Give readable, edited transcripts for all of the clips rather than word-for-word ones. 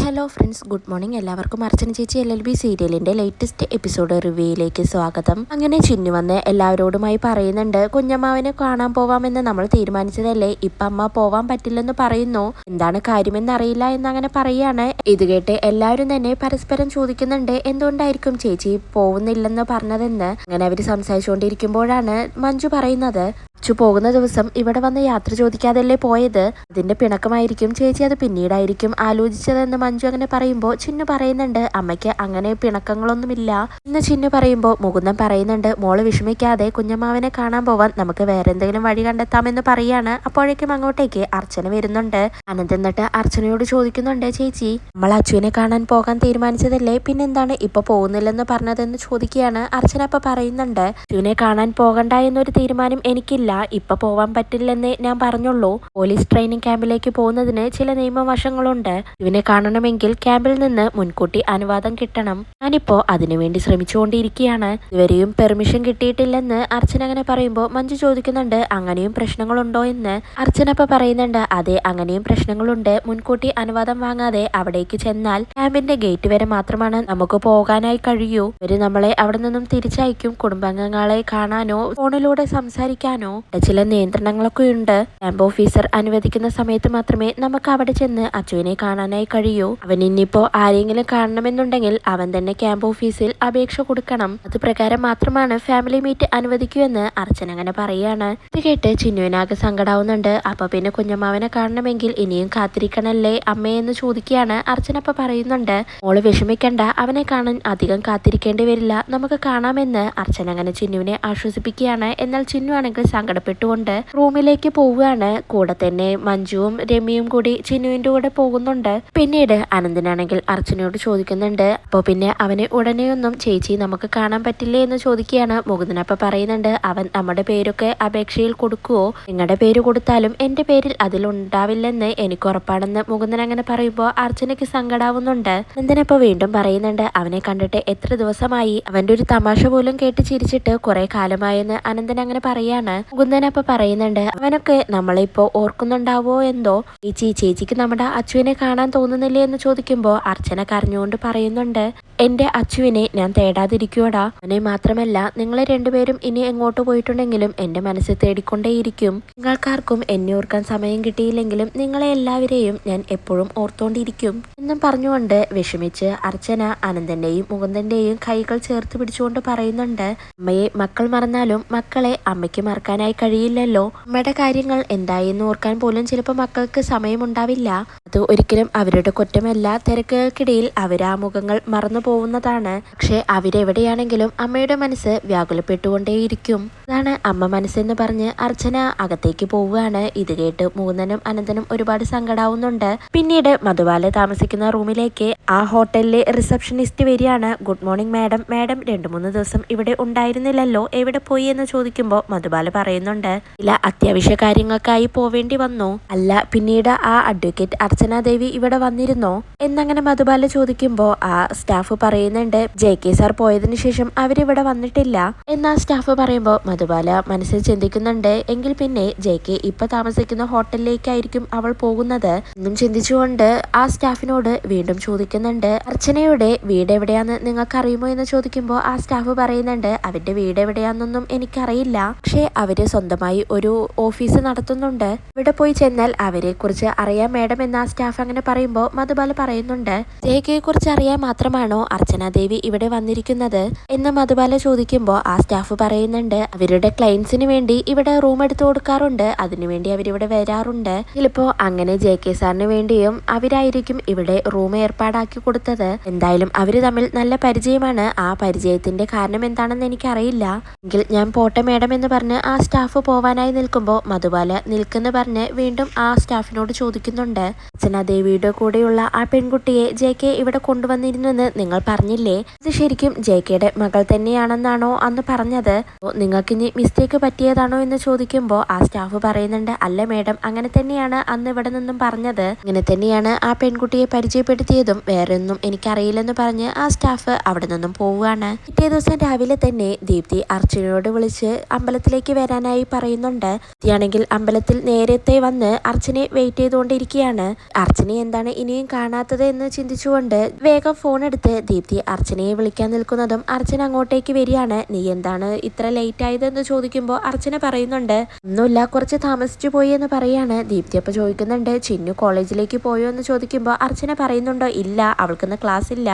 Hello friends, good morning. എല്ലാവർക്കും അർച്ചന ചേച്ചി LLB സീരിയലിന്റെ ലേറ്റസ്റ്റ് എപ്പിസോഡ് റിവ്യൂയിലേക്ക് സ്വാഗതം. അങ്ങനെ ചിന്നു വന്ന് എല്ലാവരോടുമായി പറയുന്നുണ്ട്, കുഞ്ഞമ്മാവനെ കാണാൻ പോവാമെന്ന് നമ്മൾ തീരുമാനിച്ചതല്ലേ, ഇപ്പം അമ്മ പോവാൻ പറ്റില്ലെന്ന് പറയുന്നു, എന്താണ് കാര്യമെന്ന് അറിയില്ല എന്നങ്ങനെ പറയാണ്. ഇത് കേട്ട് എല്ലാവരും തന്നെ പരസ്പരം ചോദിക്കുന്നുണ്ട്, എന്തുകൊണ്ടായിരിക്കും ചേച്ചി പോകുന്നില്ലെന്ന് പറഞ്ഞതെന്ന്. അങ്ങനെ അവർ സംസാരിച്ചുകൊണ്ടിരിക്കുമ്പോഴാണ് മഞ്ജു പറയുന്നത്, അച്ചു പോകുന്ന ദിവസം ഇവിടെ വന്ന് യാത്ര ചോദിക്കാതല്ലേ പോയത്, അതിന്റെ പിണക്കമായിരിക്കും ചേച്ചി അത് പിന്നീടായിരിക്കും ആലോചിച്ചതെന്ന് മഞ്ജു അങ്ങനെ പറയുമ്പോൾ ചിന്നു പറയുന്നുണ്ട്, അമ്മയ്ക്ക് അങ്ങനെ പിണക്കങ്ങളൊന്നുമില്ല എന്ന് ചിന്നു പറയുമ്പോൾ മുകുന്ദൻ പറയുന്നുണ്ട്, മോള് വിഷമിക്കാതെ കുഞ്ഞമ്മാവനെ കാണാൻ പോവാൻ നമുക്ക് വേറെ എന്തെങ്കിലും വഴി കണ്ടെത്താമെന്ന് പറയാണ്. അപ്പോഴേക്കും അങ്ങോട്ടേക്ക് അർച്ചന വരുന്നുണ്ട്. അനന്ത് എന്നിട്ട് അർച്ചനയോട് ചോദിക്കുന്നുണ്ട്, ചേച്ചി നമ്മൾ അച്ചുവിനെ കാണാൻ പോകാൻ തീരുമാനിച്ചതല്ലേ, പിന്നെന്താണ് ഇപ്പൊ പോകുന്നില്ലെന്ന് പറഞ്ഞതെന്ന് ചോദിക്കുകയാണ്. അർച്ചന അപ്പൊ പറയുന്നുണ്ട്, അച്ചുവിനെ കാണാൻ പോകണ്ട എന്നൊരു തീരുമാനം എനിക്കില്ല, ഇപ്പൊ പോവാൻ പറ്റില്ലെന്നേ ഞാൻ പറഞ്ഞുള്ളൂ. പോലീസ് ട്രെയിനിങ് ക്യാമ്പിലേക്ക് പോകുന്നതിന് ചില നിയമവശങ്ങളുണ്ട്. ഇവനെ കാണണമെങ്കിൽ ക്യാമ്പിൽ നിന്ന് മുൻകൂട്ടി അനുവാദം കിട്ടണം. ഞാനിപ്പോ അതിനുവേണ്ടി ശ്രമിച്ചുകൊണ്ടിരിക്കുകയാണ്. ഇതുവരെയും പെർമിഷൻ കിട്ടിയിട്ടില്ലെന്ന് അർച്ചന അങ്ങനെ പറയുമ്പോൾ മഞ്ജു ചോദിക്കുന്നുണ്ട്, അങ്ങനെയും പ്രശ്നങ്ങളുണ്ടോ എന്ന്. അർച്ചന ഇപ്പൊ പറയുന്നുണ്ട്, അതെ അങ്ങനെയും പ്രശ്നങ്ങളുണ്ട്. മുൻകൂട്ടി അനുവാദം വാങ്ങാതെ അവിടേക്ക് ചെന്നാൽ ക്യാമ്പിന്റെ ഗേറ്റ് വരെ മാത്രമാണ് നമുക്ക് പോകാനായി കഴിയൂ. ഇവര് നമ്മളെ അവിടെ നിന്നും തിരിച്ചയക്കും. കുടുംബാംഗങ്ങളെ കാണാനോ ഫോണിലൂടെ സംസാരിക്കാനോ ചില നിയന്ത്രണങ്ങളൊക്കെ ഉണ്ട്. ക്യാമ്പ് ഓഫീസർ അനുവദിക്കുന്ന സമയത്ത് മാത്രമേ നമുക്ക് അവിടെ ചെന്ന് അച്ചുവിനെ കാണാനായി കഴിയൂ. അവൻ ഇനിയിപ്പോ ആരെങ്കിലും കാണണമെന്നുണ്ടെങ്കിൽ അവൻ തന്നെ ക്യാമ്പ് ഓഫീസിൽ അപേക്ഷ കൊടുക്കണം. അത് പ്രകാരം മാത്രമാണ് ഫാമിലി മീറ്റ് അനുവദിക്കൂ എന്ന് അർച്ചന അങ്ങനെ പറയാണ്. ഇത് കേട്ട് ചിന്നുവിനാകെ സങ്കടാവുന്നുണ്ട്. അപ്പൊ പിന്നെ കുഞ്ഞമ്മാവനെ കാണണമെങ്കിൽ ഇനിയും കാത്തിരിക്കണല്ലേ അമ്മയെന്ന് ചോദിക്കുകയാണ്. അർച്ചന അപ്പൊ പറയുന്നുണ്ട്, മോള് വിഷമിക്കണ്ട, അവനെ കാണാൻ അധികം കാത്തിരിക്കേണ്ടി വരില്ല, നമുക്ക് കാണാമെന്ന് അർച്ചന അങ്ങനെ ചിന്നുവിനെ ആശ്വസിപ്പിക്കുകയാണ്. എന്നാൽ ചിന്നു ആണെങ്കിൽ സങ്കടപ്പെട്ടുകൊണ്ട് റൂമിലേക്ക് പോവുകയാണ്. കൂടെ തന്നെ മഞ്ജുവും രമ്യയും കൂടി ചിന്നുവിന്റെ കൂടെ പോകുന്നുണ്ട്. പിന്നീട് അനന്തനാണെങ്കിൽ അർച്ചനയോട് ചോദിക്കുന്നുണ്ട്, അപ്പൊ പിന്നെ അവനെ ഉടനെയൊന്നും ചേച്ചി നമുക്ക് കാണാൻ പറ്റില്ലേ എന്ന് ചോദിക്കുകയാണ്. മുകുന്ദനപ്പ പറയുന്നുണ്ട്, അവൻ നമ്മുടെ പേരൊക്കെ അപേക്ഷയിൽ കൊടുക്കുവോ, നിങ്ങളുടെ പേര് കൊടുത്താലും എന്റെ പേരിൽ അതിലുണ്ടാവില്ലെന്ന് എനിക്ക് ഉറപ്പാണെന്ന് മുകുന്ദൻ അങ്ങനെ പറയുമ്പോൾ അർച്ചനയ്ക്ക് സങ്കടാവുന്നുണ്ട്. അനന്തനപ്പ വീണ്ടും പറയുന്നുണ്ട്, അവനെ കണ്ടിട്ട് എത്ര ദിവസമായി, അവന്റെ ഒരു തമാശ പോലും കേട്ട് ചിരിച്ചിട്ട് കുറെ കാലമായെന്ന് അനന്തൻ അങ്ങനെ പറയാണ്. മുകുന്ദനപ്പ പറയുന്നുണ്ട്, അവനൊക്കെ നമ്മളിപ്പോ ഓർക്കുന്നുണ്ടാവോ എന്തോ, ചേച്ചിക്ക് നമ്മുടെ അച്ചുവിനെ കാണാൻ തോന്നുന്നില്ലേ എന്ന് ചോദിക്കുമ്പോൾ അർച്ചന കരഞ്ഞുകൊണ്ട് പറയുന്നുണ്ട്, എന്റെ അച്ചുവിനെ ഞാൻ തേടാതിരിക്കുവോടാ, അവനെ മാത്രമല്ല നിങ്ങളെ രണ്ടുപേരും ഇനി എങ്ങോട്ട് പോയിട്ടുണ്ടെങ്കിലും എന്റെ മനസ്സ് തേടിക്കൊണ്ടേയിരിക്കും. നിങ്ങൾക്കാർക്കും എന്നെ ഓർക്കാൻ സമയം കിട്ടിയില്ലെങ്കിലും നിങ്ങളെ എല്ലാവരെയും ഞാൻ എപ്പോഴും ഓർത്തോണ്ടിരിക്കും എന്നും പറഞ്ഞുകൊണ്ട് വിഷമിച്ച് അർച്ചന അനന്തന്റെയും മുകുന്ദന്റെയും കൈകൾ ചേർത്ത് പിടിച്ചുകൊണ്ട് പറയുന്നുണ്ട്, അമ്മയെ മക്കൾ മറന്നാലും മക്കളെ അമ്മയ്ക്ക് മറക്കാനായി കഴിയില്ലല്ലോ. അമ്മയുടെ കാര്യങ്ങൾ എന്തായെന്ന് ഓർക്കാൻ പോലും ചിലപ്പോൾ മക്കൾക്ക് സമയമുണ്ടാവില്ല. അത് ഒരിക്കലും അവരുടെ കുറ്റമല്ല, തിരക്കുകൾക്കിടയിൽ അവരാ മുഖങ്ങൾ മറന്നു പോകുന്നതാണ്. പക്ഷെ അവരെവിടെയാണെങ്കിലും അമ്മയുടെ മനസ്സ് വ്യാകുലപ്പെട്ടുകൊണ്ടേയിരിക്കും. അതാണ് അമ്മ മനസ്സെന്ന് പറഞ്ഞ് അർച്ചന അകത്തേക്ക് പോവുകയാണ്. ഇത് കേട്ട് മുകുന്ദനും അനന്തനും ഒരുപാട് സങ്കടാവുന്നുണ്ട്. പിന്നീട് മധുബാല താമസിക്കുന്ന റൂമിലേക്ക് ആ ഹോട്ടലിലെ റിസപ്ഷനിസ്റ്റ് വരികയാണ്. ഗുഡ് മോർണിംഗ് മാഡം, മാഡം 2-3 ദിവസം ഇവിടെ ഉണ്ടായിരുന്നില്ലല്ലോ, എവിടെ പോയി എന്ന് ചോദിക്കുമ്പോൾ മധുബാല പറയുന്നുണ്ട്, ഇല്ല അത്യാവശ്യ കാര്യങ്ങൾക്കായി പോവേണ്ടി വന്നു. അല്ല പിന്നീട് ആ അഡ്വക്കേറ്റ് അർച്ചന ദേവി ഇവിടെ വന്നിരുന്നോ എന്നങ്ങനെ മധുബാല ചോദിക്കുമ്പോൾ ആ സ്റ്റാഫ് പറയുന്നുണ്ട്, JK സാർ പോയതിനു ശേഷം അവരിവിടെ വന്നിട്ടില്ല എന്ന് ആ സ്റ്റാഫ് പറയുമ്പോൾ മധുബാല മനസ്സിൽ ചിന്തിക്കുന്നുണ്ട്, എങ്കിൽ പിന്നെ JK ഇപ്പൊ താമസിക്കുന്ന ഹോട്ടലിലേക്കായിരിക്കും അവൾ പോകുന്നത് എന്നും ചിന്തിച്ചുകൊണ്ട് ആ സ്റ്റാഫിനോട് വീണ്ടും ചോദിക്കുന്നുണ്ട്, അർച്ചനയുടെ വീട് എവിടെയാന്ന് നിങ്ങൾക്ക് അറിയുമോ എന്ന് ചോദിക്കുമ്പോൾ ആ സ്റ്റാഫ് പറയുന്നുണ്ട്, അവരുടെ വീട് എവിടെയാന്നൊന്നും എനിക്കറിയില്ല, പക്ഷേ അവര് സ്വന്തമായി ഒരു ഓഫീസ് നടത്തുന്നുണ്ട്, ഇവിടെ പോയി ചെന്നാൽ അവരെ കുറിച്ച് അറിയാം മാഡം എന്ന് ആ സ്റ്റാഫ് അങ്ങനെ പറയുമ്പോൾ മധുബാല പറയുന്നുണ്ട്, JKയെ കുറിച്ച് അറിയാൻ മാത്രമാണോ അർച്ചന ദേവി ഇവിടെ വന്നിരിക്കുന്നത് എന്ന് മധുബാല ചോദിക്കുമ്പോൾ ആ സ്റ്റാഫ് പറയുന്നുണ്ട്, അവരുടെ ക്ലയൻസിന് വേണ്ടി ഇവിടെ റൂം എടുത്തു കൊടുക്കാറുണ്ട്, അതിനുവേണ്ടി അവരിവിടെ വരാറുണ്ട്, ചിലപ്പോ അങ്ങനെ JK സാറിന് വേണ്ടിയും അവരായിരിക്കും ഇവിടെ റൂം ഏർപ്പാടാക്കി കൊടുത്തത്. എന്തായാലും അവര് തമ്മിൽ നല്ല പരിചയമാണ്, ആ പരിചയത്തിന്റെ കാരണം എന്താണെന്ന് എനിക്കറിയില്ല, എങ്കിൽ ഞാൻ പോട്ടെ മാഡം എന്ന് പറഞ്ഞ് ആ സ്റ്റാഫ് പോവാനായി നിൽക്കുമ്പോൾ മധുബാല നിൽക്കെന്ന് പറഞ്ഞ് വീണ്ടും ആ സ്റ്റാഫിനോട് ചോദിക്കുന്നുണ്ട്, അർച്ചന ദേവിയുടെ കൂടെയുള്ള ആ പെൺകുട്ടിയെ JK ഇവിടെ കൊണ്ടുവന്നിരുന്നെന്ന് നിങ്ങൾ പറഞ്ഞില്ലേ, ഇത് ശരിക്കും JKയുടെ മകൾ തന്നെയാണെന്നാണോ അന്ന് പറഞ്ഞത്, നിങ്ങൾക്ക് കുഞ്ഞ് മിസ്റ്റേക്ക് പറ്റിയതാണോ എന്ന് ചോദിക്കുമ്പോൾ ആ സ്റ്റാഫ് പറയുന്നുണ്ട്, അല്ല മേഡം, അങ്ങനെ തന്നെയാണ് അന്ന് ഇവിടെ നിന്നും പറഞ്ഞത്, അങ്ങനെ തന്നെയാണ് ആ പെൺകുട്ടിയെ പരിചയപ്പെടുത്തിയതും, വേറെ ഒന്നും എനിക്കറിയില്ലെന്ന് പറഞ്ഞ് ആ സ്റ്റാഫ് അവിടെ നിന്നും പോവുകയാണ്. പിറ്റേ ദിവസം രാവിലെ തന്നെ ദീപ്തി അർച്ചനയോട് വിളിച്ച് അമ്പലത്തിലേക്ക് വരാനായി പറയുന്നുണ്ട്. ദീപ്തിയാണെങ്കിൽ അമ്പലത്തിൽ നേരത്തെ വന്ന് അർച്ചനെ വെയിറ്റ് ചെയ്തുകൊണ്ടിരിക്കുകയാണ്. അർച്ചനെ എന്താണ് ഇനിയും കാണാത്തത് എന്ന് ചിന്തിച്ചുകൊണ്ട് വേഗം ഫോൺ എടുത്ത് ദീപ്തി അർച്ചനയെ വിളിക്കാൻ നിൽക്കുന്നതും അർച്ചന അങ്ങോട്ടേക്ക് വരികയാണ്. നീ എന്താണ് ഇത്ര ലേറ്റ് ആയതെന്ന് ചോദിക്കുമ്പോൾ അർച്ചന പറയുന്നുണ്ട്, ഒന്നുമില്ല, കുറച്ച് താമസിച്ചു പോയി എന്ന് പറയാണ്. ദീപ്തി അപ്പൊ ചോദിക്കുന്നുണ്ട്, ചിന്നു കോളേജിലേക്ക് പോയോ എന്ന് ചോദിക്കുമ്പോൾ അർച്ചന പറയുന്നുണ്ടോ, ഇല്ല, അവൾക്കിന്ന് ക്ലാസ് ഇല്ല,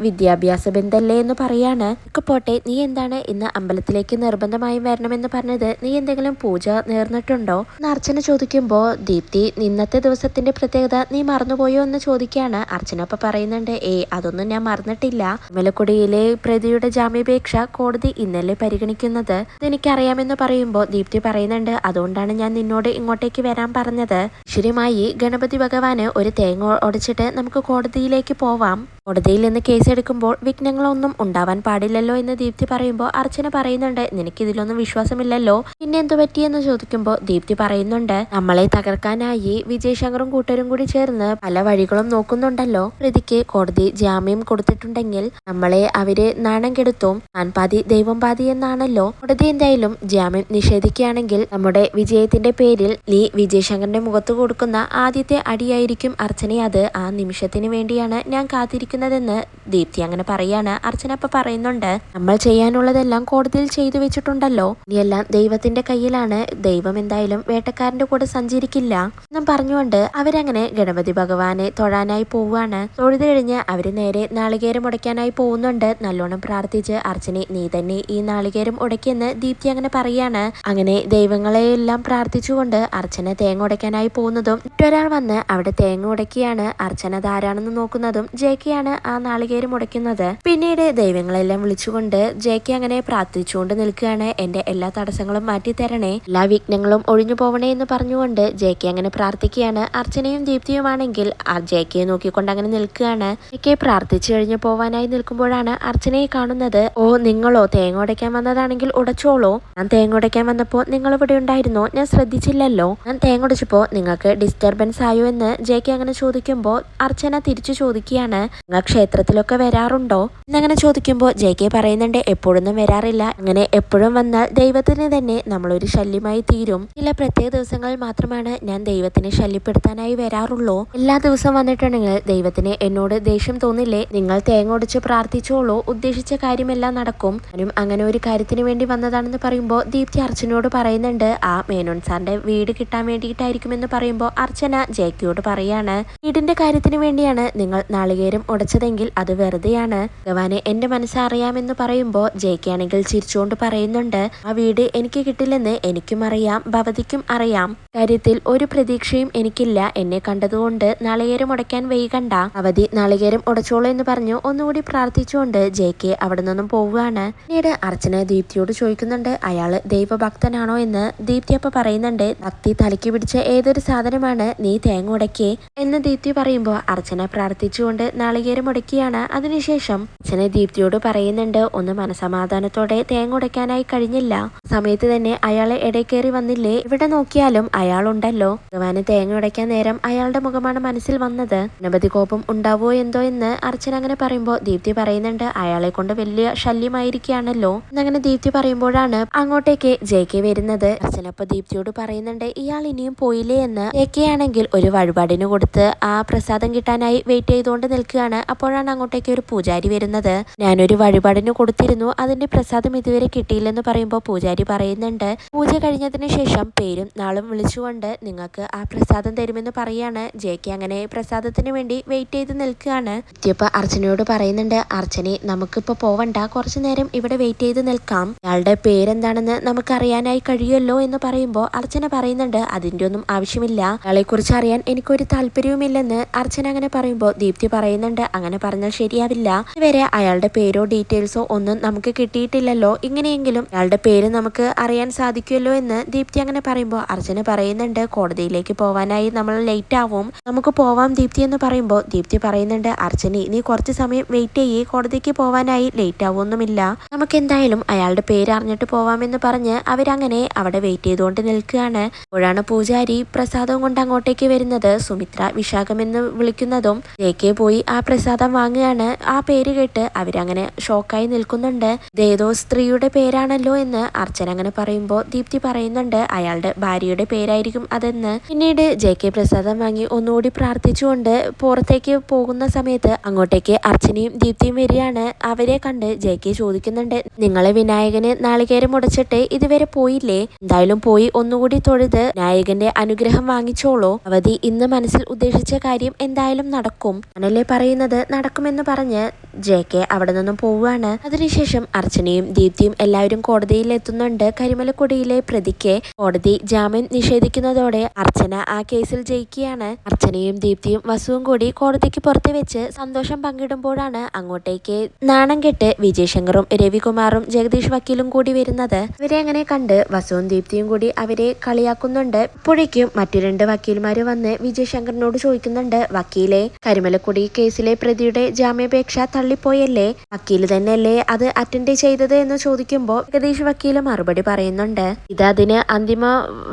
വിദ്യാഭ്യാസ ബന്ധല്ലേ എന്ന് പറയാണ്. ഒക്കെ പോട്ടെ, നീ എന്താണ് ഇന്ന് അമ്പലത്തിലേക്ക് നിർബന്ധമായും വരണമെന്ന് പറഞ്ഞത്, നീ എന്തെങ്കിലും പൂജ നേർന്നിട്ടുണ്ടോ എന്ന് അർച്ചന ചോദിക്കുമ്പോൾ ദീപ്തി ഇന്നത്തെ ദിവസത്തിന്റെ പ്രത്യേകത നീ മറന്നുപോയോ എന്ന് ചോദിക്കുകയാണ്. അർച്ചന അപ്പൊ പറയുന്നുണ്ട്, അതൊന്നും ഞാൻ മറന്നിട്ടില്ല, മലക്കുടിയിലെ പ്രതിയുടെ ജാമ്യാപേക്ഷ കോടതി ഇന്നലെ പരിഗണിക്കുന്നത് എനിക്കറിയാമെന്ന് പറയുമ്പോൾ ദീപ്തി പറയുന്നുണ്ട്, അതുകൊണ്ടാണ് ഞാൻ നിന്നോട് ഇങ്ങോട്ടേക്ക് വരാൻ പറഞ്ഞത്. ശരിയുമായി ഗണപതി ഭഗവാന് ഒരു തേങ്ങ ഉടച്ചിട്ട് നമുക്ക് കോടതിയിലേക്ക് പോവാം, കോടതിയിൽ നിന്ന് കേസെടുക്കുമ്പോൾ വിഘ്നങ്ങളൊന്നും ഉണ്ടാവാൻ പാടില്ലല്ലോ എന്ന് ദീപ്തി പറയുമ്പോൾ അർച്ചന പറയുന്നുണ്ട്, നിനക്കിതിലൊന്നും വിശ്വാസമില്ലല്ലോ, പിന്നെ എന്തു പറ്റിയെന്ന് ചോദിക്കുമ്പോൾ ദീപ്തി പറയുന്നുണ്ട്, നമ്മളെ തകർക്കാനായി വിജയ് ശങ്കറും കൂട്ടരും കൂടി ചേർന്ന് പല വഴികളും നോക്കുന്നുണ്ടല്ലോ, പ്രതിക്ക് കോടതി ജാമ്യം കൊടുത്തിട്ടുണ്ടെങ്കിൽ നമ്മളെ അവര് നാണം കെടുത്തും, താൻ പാതി ദൈവം പാതി എന്നാണല്ലോ, കോടതി എന്തായാലും ജാമ്യം നിഷേധിക്കുകയാണെങ്കിൽ നമ്മുടെ വിജയത്തിന്റെ പേരിൽ നീ വിജയ് ശങ്കറിന്റെ മുഖത്ത് കൊടുക്കുന്ന ആദ്യത്തെ അടിയായിരിക്കും അർച്ചന, അത് ആ നിമിഷത്തിന് വേണ്ടിയാണ് ഞാൻ കാത്തിരിക്കുന്നതെന്ന് ദീപ്തി അങ്ങനെ പറയാണ്. അർച്ചന അപ്പൊ പറയുന്നുണ്ട്, നമ്മൾ ചെയ്യാനുള്ളതെല്ലാം കോടതിയിൽ ചെയ്തു വെച്ചിട്ടുണ്ടല്ലോ, ഇനിയെല്ലാം ദൈവത്തിന്റെ കയ്യിലാണ്, ദൈവം എന്തായാലും വേട്ടക്കാരന്റെ കൂടെ സഞ്ചരിക്കില്ല എന്നും പറഞ്ഞുകൊണ്ട് അവരങ്ങനെ ഗണപതി ഭഗവാനെ തൊഴാനായി പോവുകയാണ്. തൊഴുതു കഴിഞ്ഞ് അവര് നേരെ നാളികേരം ഉടയ്ക്കാനായി പോകുന്നുണ്ട്. നല്ലോണം പ്രാർത്ഥിച്ച് അർച്ചനെ നീ തന്നെ ഈ നാളികേരം ഉടയ്ക്കെന്ന് ദീപ്തി അങ്ങനെ പറയാണ്. അങ്ങനെ ദൈവങ്ങളെയെല്ലാം പ്രാർത്ഥിച്ചുകൊണ്ട് അർച്ചന തേങ്ങ ഉടയ്ക്കാനായി പോകുന്നതും മറ്റൊരാൾ വന്ന് അവിടെ തേങ്ങ ഉടയ്ക്കുകയാണ്. അർച്ചന ധാരാണെന്ന് നോക്കുന്നതും ജെക്കെയാണ് ആ നാളികേരം ഉടയ്ക്കുന്നത്. പിന്നീട് ദൈവങ്ങളെല്ലാം വിളിച്ചുകൊണ്ട് ജെക്കെ അങ്ങനെ പ്രാർത്ഥിച്ചുകൊണ്ട് നിൽക്കുകയാണ്, എന്റെ എല്ലാ തടസ്സങ്ങളും മാറ്റി തരണേ, എല്ലാ വിഘ്നങ്ങളും ഒഴിഞ്ഞു പോവണേ എന്ന് പറഞ്ഞുകൊണ്ട് ജെക്കെ അങ്ങനെ പ്രാർത്ഥിക്കുകയാണ്. അർച്ചനയും ദീപ്തിയുമാണെങ്കിൽ ആ ജെക്കെ നോക്കിക്കൊണ്ട് അങ്ങനെ നിൽക്കുകയാണ്. ജെക്കെ പ്രാർത്ഥിച്ചു കഴിഞ്ഞ് പോവാനായി നിൽക്കുമ്പോഴാണ് അർച്ചനയെ കാണുന്നത്. ഓ, നിങ്ങളോ തേങ്ങ ഉടയ്ക്കാൻ വന്നതാണെങ്കിൽ ഉടച്ചോളൂ, ഞാൻ തേങ്ങ ഉടയ്ക്കാൻ വന്നപ്പോൾ നിങ്ങൾ ഇവിടെ ഉണ്ടായിരുന്നോ, ഞാൻ ശ്രദ്ധിച്ചില്ലല്ലോ, ഞാൻ തേങ്ങ ഉടച്ചപ്പോ നിങ്ങൾക്ക് ഡിസ്റ്റർബൻസ് ആയോ എന്ന് ജെക്കെ അങ്ങനെ ചോദിക്കുമ്പോൾ അർച്ചന തിരിച്ചു ചോദിക്കുകയാണ്, നിങ്ങൾ ക്ഷേത്രത്തിലൊക്കെ വരാറുണ്ടോ എന്നങ്ങനെ ചോദിക്കുമ്പോൾ ജെക്കെ പറയുന്നുണ്ട്, എപ്പോഴൊന്നും വരാറില്ല, അങ്ങനെ എപ്പോഴും വന്നാൽ ദൈവത്തിന് തന്നെ നമ്മളൊരു ശല്യമായി തീരും, ചില പ്രത്യേക ദിവസങ്ങളിൽ മാത്രമാണ് ഞാൻ ദൈവത്തിനെ ശല്യപ്പെടുത്താനായി വരാറുള്ളൂ, എല്ലാ ദിവസവും വന്നിട്ടുണ്ടെങ്കിൽ ദൈവത്തിന് എന്നോട് ദേഷ്യം തോന്നില്ലേ, നിങ്ങൾ തേങ്ങ ഒടിച്ച് പ്രാർത്ഥിച്ചോളൂ, ഉദ്ദേശിച്ച കാര്യമെല്ലാം നടക്കും, ഞാനും അങ്ങനെ ഒരു കാര്യത്തിന് വേണ്ടി വന്നതാണെന്ന് പറയുമ്പോൾ ദീപ്തി അർച്ചനയോട് പറയുന്നുണ്ട്, ആ മേനോൻ സാറിന്റെ വീട് കിട്ടാൻ വേണ്ടിയിട്ടായിരിക്കുമെന്ന് പറയുമ്പോൾ അർച്ചന ജെക്കെയോട് പറയാണ്, വീടിന്റെ കാര്യത്തിന് വേണ്ടിയാണ് നിങ്ങൾ നാളികേരം ഉടച്ചതെങ്കിൽ അത് വെറുതെയാണ്, ഭഗവാനെ എന്റെ മനസ്സറിയാമെന്ന് പറയുമ്പോൾ ജെക്കെ ആണെങ്കിൽ ചിരിച്ചുകൊണ്ട് പറയുന്നുണ്ട്, ആ വീട് എനിക്ക് കിട്ടില്ലെന്ന് എനിക്കും അറിയാം, ഭവതിക്കും അറിയാം, കാര്യത്തിൽ ഒരു പ്രതീക്ഷയും എനിക്കില്ല, എന്നെ കണ്ടതുകൊണ്ട് നാളികേരം ഉടയ്ക്കാൻ വൈകണ്ട, അവധി നാളികേരം ഉടച്ചോളൂ എന്ന് പറഞ്ഞു ഒന്നുകൂടി പ്രാർത്ഥിച്ചുകൊണ്ട് ജെക്കെ അവിടെ നിന്നും പോവുകയാണ്. പിന്നീട് അർച്ചന ദീപ്തിയോട് ചോദിക്കുന്നുണ്ട്, അയാള് ദൈവഭക്തനാണോ എന്ന്. ദീപ്തി അപ്പൊ പറയുന്നുണ്ട്, ഭക്തി തലയ്ക്ക് പിടിച്ച ഏതൊരു സാധനമാണ്, നീ തേങ്ങ ഉടയ്ക്കേ എന്ന് ദീപ്തി പറയുമ്പോൾ അർച്ചന പ്രാർത്ഥിച്ചുകൊണ്ട് നാളികേരം ഉടയ്ക്കുകയാണ്. അതിനുശേഷം അർച്ചന ദീപ്തിയോട് പറയുന്നുണ്ട്, ഒന്ന് മനസമാധാനത്തോടെ തേങ്ങ ഉടയ്ക്കാനായി കഴിഞ്ഞില്ല, സമയത്ത് തന്നെ അയാളെ ഇടയ്ക്കേറി വന്നില്ലേ, ഇവിടെ നോക്കിയാലും അയാളുണ്ടല്ലോ, ഭഗവാന് തേങ്ങ ഉടയ്ക്കാൻ നേരം അയാളുടെ മുഖമാണ് മനസ്സിൽ വന്നത്, ഗണപതി കോപം ഉണ്ടാവോ എന്തോ എന്ന് അർച്ചന അങ്ങനെ പറയുമ്പോൾ ദീപ്തി പറയുന്നുണ്ട്, അയാളെ കൊണ്ട് വലിയ ശല്യമായിരിക്കുകയാണല്ലോ എന്നങ്ങനെ ദീപ്തി പറയുമ്പോഴാണ് അങ്ങോട്ടേക്ക് ജെക്കെ വരുന്നത്. അർച്ചന അപ്പൊ ദീപ്തിയോട് പറയുന്നുണ്ട്, ഇയാൾ ഇനിയും പോയില്ലേ എന്ന്. ജെക്കെ ആണെങ്കിൽ ഒരു വഴിപാടിന് കൊടുത്ത് ആ പ്രസാദം കിട്ടാനായി വെയിറ്റ് ചെയ്തുകൊണ്ട് നിൽക്കുകയാണ്. അപ്പോഴാണ് അങ്ങോട്ടേക്ക് ഒരു പൂജാരി വരുന്നത്. ഞാനൊരു വഴിപാടിന് കൊടുത്തിരുന്നു, അതിന്റെ പ്രസാദം ഇതുവരെ കിട്ടിയില്ലെന്ന് പറയുമ്പോൾ പൂജാരി പറയുന്നുണ്ട്, പൂജ കഴിഞ്ഞതിന് ശേഷം പേരും നാളും വിളിച്ചുകൊണ്ട് നിങ്ങൾക്ക് ആ പ്രസാദം തരുമെന്ന് പറയാണ്. ജെക്കെ അങ്ങനെ പ്രസാദത്തിന് വേണ്ടി വെയിറ്റ് ചെയ്ത് നിൽക്കുകയാണ്. ഇപ്പൊ അർച്ചനയോട് പറയുന്നുണ്ട്, അർച്ചനെ നമുക്കിപ്പോ പോവണ്ട, കുറച്ചു നേരം ഇവിടെ വെയിറ്റ് ചെയ്ത് നിൽക്കാം, അയാളുടെ പേരെന്താണെന്ന് നമുക്ക് അറിയാനായി കഴിയുമല്ലോ എന്ന് പറയുമ്പോൾ അർച്ചന പറയുന്നുണ്ട്, അതിന്റെ ഒന്നും ആവശ്യമില്ല, അയാളെ കുറിച്ച് അറിയാൻ എനിക്കൊരു താല്പര്യവുമില്ലെന്ന് അർച്ചന അങ്ങനെ പറയുമ്പോൾ ദീപ്തി പറയുന്നുണ്ട്, അങ്ങനെ പറഞ്ഞാൽ ശരിയാവില്ല, ഇതുവരെ അയാളുടെ പേരോ ഡീറ്റെയിൽസോ ഒന്നും നമുക്ക് കിട്ടിയിട്ടില്ലല്ലോ, ഇങ്ങനെയെങ്കിലും അയാളുടെ പേര് നമുക്ക് അറിയാൻ സാധിക്കുമല്ലോ എന്ന് ദീപ്തി അങ്ങനെ പറയുമ്പോൾ അർച്ചന പറയുന്നുണ്ട് കോടതിയിലേക്ക് പോവാനായി നമ്മൾ ലേറ്റ് ആവും, നമുക്ക് പോവാം ദീപ്തി എന്ന് പറയുമ്പോൾ ദീപ്തി പറയുന്നുണ്ട് അർച്ചന നീ കുറച്ച് സമയം വെയിറ്റ് ചെയ്യേ, കോടതിക്ക് പോവാനായി ലേറ്റ് ആവുമൊന്നുമില്ല, നമുക്ക് എന്തായാലും അയാളുടെ പേര് അറിഞ്ഞിട്ട് പോവാമെന്ന് പറഞ്ഞ് അവരങ്ങനെ അവിടെ വെയിറ്റ് ചെയ്തുകൊണ്ട് നിൽക്കുകയാണ്. അപ്പോഴാണ് പൂജാരി പ്രസാദവും കൊണ്ട് അങ്ങോട്ടേക്ക് വരുന്നത്. സുമിത്ര വിശാഖമെന്ന് വിളിക്കുന്നതും ജെ പോയി ആ പ്രസാദം വാങ്ങുകയാണ്. ആ പേര് കേട്ട് അവരങ്ങനെ ഷോക്കായി നിൽക്കുന്നുണ്ട്. ഇതേതോ സ്ത്രീയുടെ പേരാണല്ലോ എന്ന് അർച്ചന അങ്ങനെ പറയുമ്പോൾ ദീപ്തി പറയുന്നുണ്ട് അയാളുടെ ഭാര്യയുടെ പേരായിരിക്കും അതെന്ന്. പിന്നീട് ജെ പ്രസാദം വാങ്ങി ഒന്നുകൂടി പ്രാർത്ഥിച്ചുകൊണ്ട് പുറത്തേക്ക് പോകുന്ന സമയത്ത് അങ്ങോട്ടേക്ക് അർച്ചനയും ദീപ്തിയും വരികയാണ്. അവരെ കണ്ട് ജെ ചോദിക്കുന്നുണ്ട് നിങ്ങളെ വിനായകന് നാളികേരം ഉടച്ചിട്ട് ഇതുവരെ പോയില്ലേ, എന്തായാലും പോയി ഒന്നുകൂടി തൊഴുത് വിനായകന്റെ അനുഗ്രഹം വാങ്ങിച്ചോളൂ, അവധി ഇന്ന് മനസ്സിൽ ഉദ്ദേശിച്ച കാര്യം എന്തായാലും നടക്കും അനല്ലേ പറയുന്നത്, നടക്കുമെന്ന് പറഞ്ഞ് ജെ അവിടെ നിന്നും പോവുകയാണ്. അതിനുശേഷം അർച്ചനയും ദീപ്തിയും എല്ലാവരും കോടതിയിൽ എത്തുന്നുണ്ട്. കരിമലക്കുടിയിലെ പ്രതിക്ക് കോടതി ജാമ്യം നിഷേധിക്കുന്നതോടെ അർച്ചന ആ കേസിൽ ജയിക്കുകയാണ്. അർച്ചനയും ദീപ്തിയും വസുവും കൂടി കോടതിക്ക് പുറത്ത് വെച്ച് സന്തോഷം പങ്കിടുമ്പോഴാണ് അങ്ങോട്ടേക്ക് നാണം കെട്ട് വിജയശങ്കറും രവികുമാറും ജഗദീഷ് വക്കീലും കൂടി വരുന്നത്. ഇവരെ അങ്ങനെ കണ്ട് വസുവും ദീപ്തിയും കൂടി അവരെ കളിയാക്കുന്നുണ്ട്. ഇപ്പോഴേക്കും മറ്റു രണ്ട് വക്കീൽമാര് വന്ന് വിജയശങ്കറിനോട് ചോദിക്കുന്നുണ്ട് വക്കീലെ കരിമലക്കുടി കേസിലെ പ്രതിയുടെ ജാമ്യാപേക്ഷ തള്ളിപ്പോയല്ലേ, വക്കീല് തന്നെയല്ലേ അത് അറ്റൻഡ് ചെയ്തത് എന്ന് ചോദിക്കുമ്പോൾ ജഗദീഷ് വക്കീല് മറുപടി പറയുന്നുണ്ട് ഇത് അതിന് അന്തിമ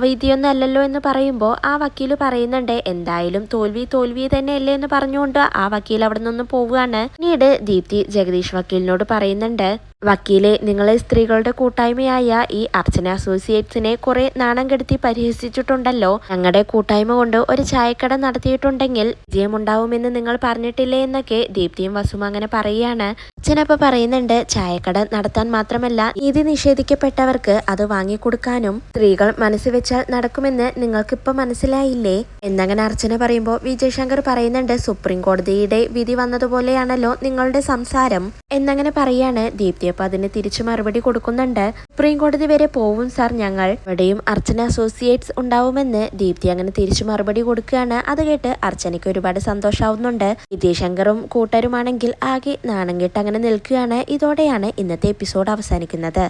വിധിയൊന്നും അല്ലല്ലോ എന്ന് പറയുമ്പോൾ ആ വക്കീല് പറയുന്നുണ്ട് എന്തായാലും തോൽവി തന്നെയല്ലേ എന്ന് പറഞ്ഞുകൊണ്ട് ആ വക്കീൽ അവിടെ നിന്ന് പോവുകയാണ്. പിന്നീട് ദീപ്തി ജഗദീഷ് വക്കീലിനോട് പറയുന്നുണ്ട് വക്കീലെ നിങ്ങളെ സ്ത്രീകളുടെ കൂട്ടായ്മയായ ഈ അർച്ചന അസോസിയേറ്റ്സിനെ കുറെ നാണം കെടുത്തി പരിഹസിച്ചിട്ടുണ്ടല്ലോ, ഞങ്ങളുടെ കൂട്ടായ്മ കൊണ്ട് ഒരു ചായക്കട നടത്തിയിട്ടുണ്ടെങ്കിൽ വിജയമുണ്ടാവുമെന്ന് നിങ്ങൾ പറഞ്ഞിട്ടില്ലേ എന്നൊക്കെ ദീപ്തിയും വസും അങ്ങനെ പറയുകയാണ്. അച്ഛനപ്പ പറയുന്നുണ്ട് ചായക്കട നടത്താൻ മാത്രമല്ല നീതി നിഷേധിക്കപ്പെട്ടവർക്ക് അത് വാങ്ങിക്കൊടുക്കാനും സ്ത്രീകൾ മനസ്സ് വെച്ചാൽ നടക്കുമെന്ന് നിങ്ങൾക്കിപ്പോ മനസ്സിലായില്ലേ എന്നങ്ങനെ അർച്ചന പറയുമ്പോൾ വിജയശങ്കർ പറയുന്നുണ്ട് സുപ്രീം കോടതിയുടെ വിധി വന്നതുപോലെയാണല്ലോ നിങ്ങളുടെ സംസാരം എന്നങ്ങനെ പറയാണ്. ദീപ്തി അപ്പൊ അതിന് തിരിച്ചു മറുപടി കൊടുക്കുന്നുണ്ട് സുപ്രീം കോടതി വരെ പോവും സാർ, ഞങ്ങൾ ഇവിടെയും അർച്ചന അസോസിയേറ്റ്സ് ഉണ്ടാവുമെന്ന് ദീപ്തി അങ്ങനെ തിരിച്ചു മറുപടി കൊടുക്കുകയാണ്. അത് കേട്ട് അർച്ചനയ്ക്ക് ഒരുപാട് സന്തോഷാവുന്നുണ്ട്. വിജയശങ്കറും കൂട്ടരുമാണെങ്കിൽ ആകെ നാണം കെട്ട് അങ്ങനെ നിൽക്കുകയാണ്. ഇതോടെയാണ് ഇന്നത്തെ എപ്പിസോഡ് അവസാനിക്കുന്നത്.